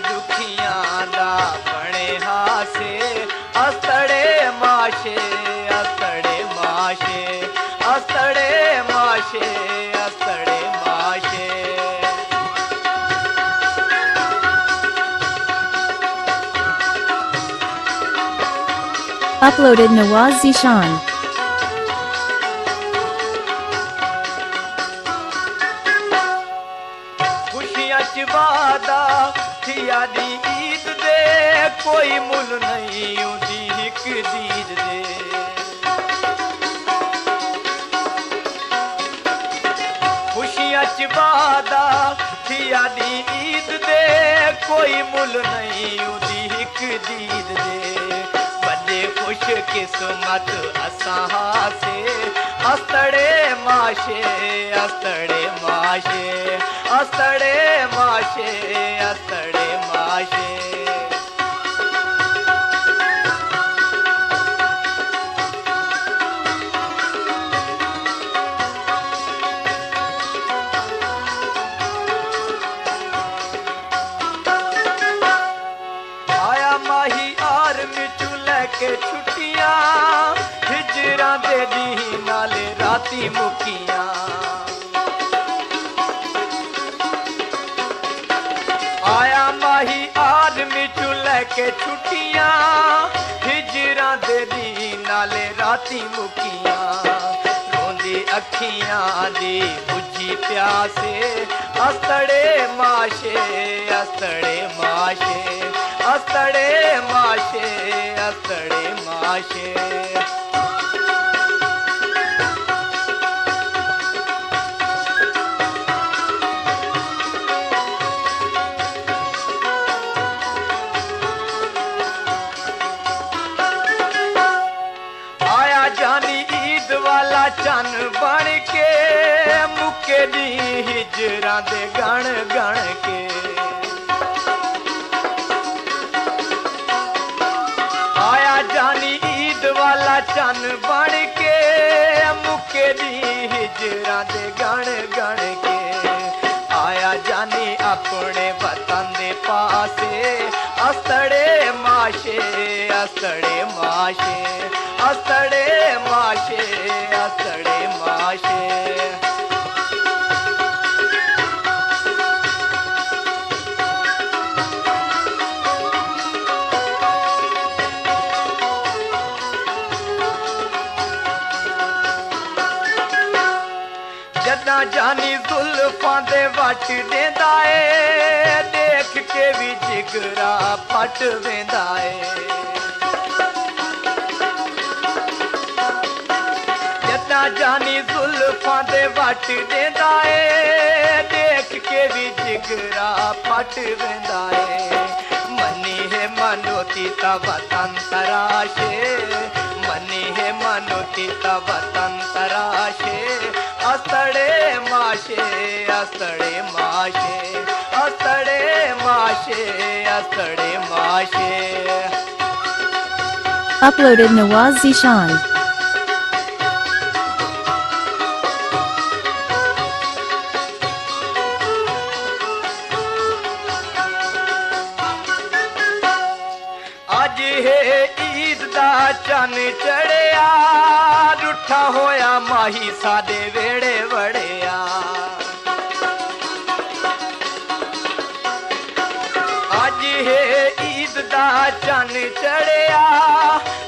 दुखियां दा बने हासे अस्तड़े माशे अस्तड़े माशे अस्तड़े माशे अस्तड़े माशे। Uploaded Nawaz Zishan. खुशियां च वादा थिया दी ईद दे कोई मुल नहीं उदी हिक दीद दे। खुशियां च वादा थिया दी ईद दे कोई मुल नहीं उदी हिक दीद दे। बड़े खुश किस्मत असां हासे अस्तड़े माशे अस्तड़े माशे अस्तड़े माशे अस्तड़े माशे। आया माही आर्मी चू लैके छुट्टियां हिजरा दे दी नाले राती मुकियां। आया माही आदमी चू लैके छुट्टियां हिजरा दे दी नाले राती मुकियां। रोंदी अखियां दी बुझी प्यासे अस्तड़े माशे अस्तड़े माशे अस्तड़े माशे अस्तड़े माशे। आया जानी ईद वाला चन बन के मुके दी हिजरा दे गण गण के। आया जानी ईद वाला चन बन के मुके दी हिजरा दे गण गण के। आया जानी अपने वतन दे पासे अस्तड़े माशे अस्तड़े माशे अस्तड़े माशे अस्तड़े माशे। जदा जानी जुल्फां दे वट देंदा ए देख के भी जिगरा फट वेंदा ए। जदा जानी जुल्फां दे वट देंदा ए देख के भी जिगरा फट वेंदा ए। मनी है मनोती ता वतन तराशे मनी है मनोती ता वतन तराशे अस्तड़े माशे अस्तड़े माशे अस्तड़े माशे अस्तड़े माशे। Uploaded Nawaz Zishan. अज है ईद दा चन चढ़िया रुठा होया माही सादे वेड़े वड़िया। अज है ईद दा चन चढ़िया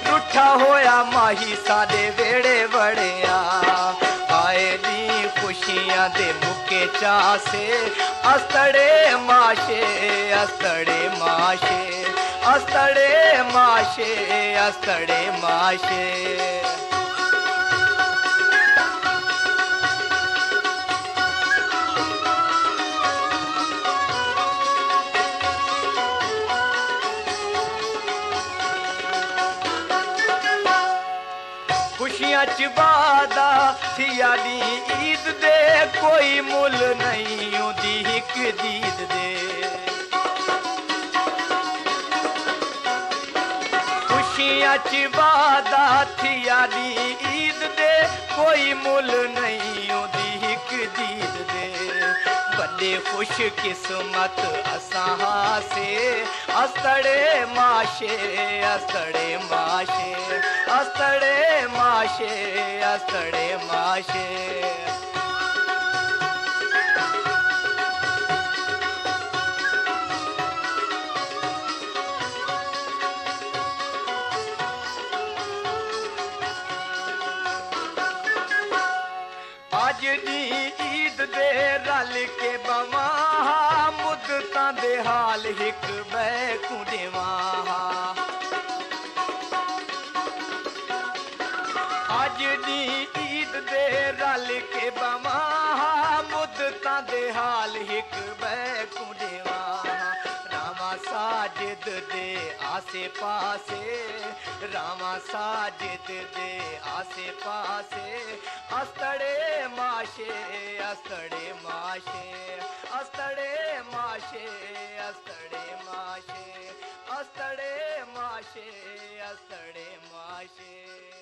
रुठा होया माही सादे वेड़े वड़िया। आए दी खुशियां दे मुके चासे अस्तड़े माशे अस्तड़े माशे अस्तड़े माशे अस्तड़े माशे। खुशियां च वादा थिया दी ईद दे कोई मुल नहीं उदी हिक दीद दे। खुशियां च वादा थिया दी ईद दे कोई मुल नहीं उदी हिक दीद दे बड़े खुश किस्मत असां हासे अस्तड़े माशे अस्तड़े माशे अस्तड़े माशे अस्तड़े माशे अज दी ईद दे रल के बवां मुद्दतां दे हाल हिक बैकू देवां अज दी ईद दे रल के बवां मुद्दतां दे हाल हिक बैकू देवां रामा साजिद दे आसे पासे रामा साजिद दे आसे पासे अस्तड़े माशे अस्तड़े माशे अस्तड़े माशे अस्तड़े माशे अस्तड़े माशे अस्तड़े माशे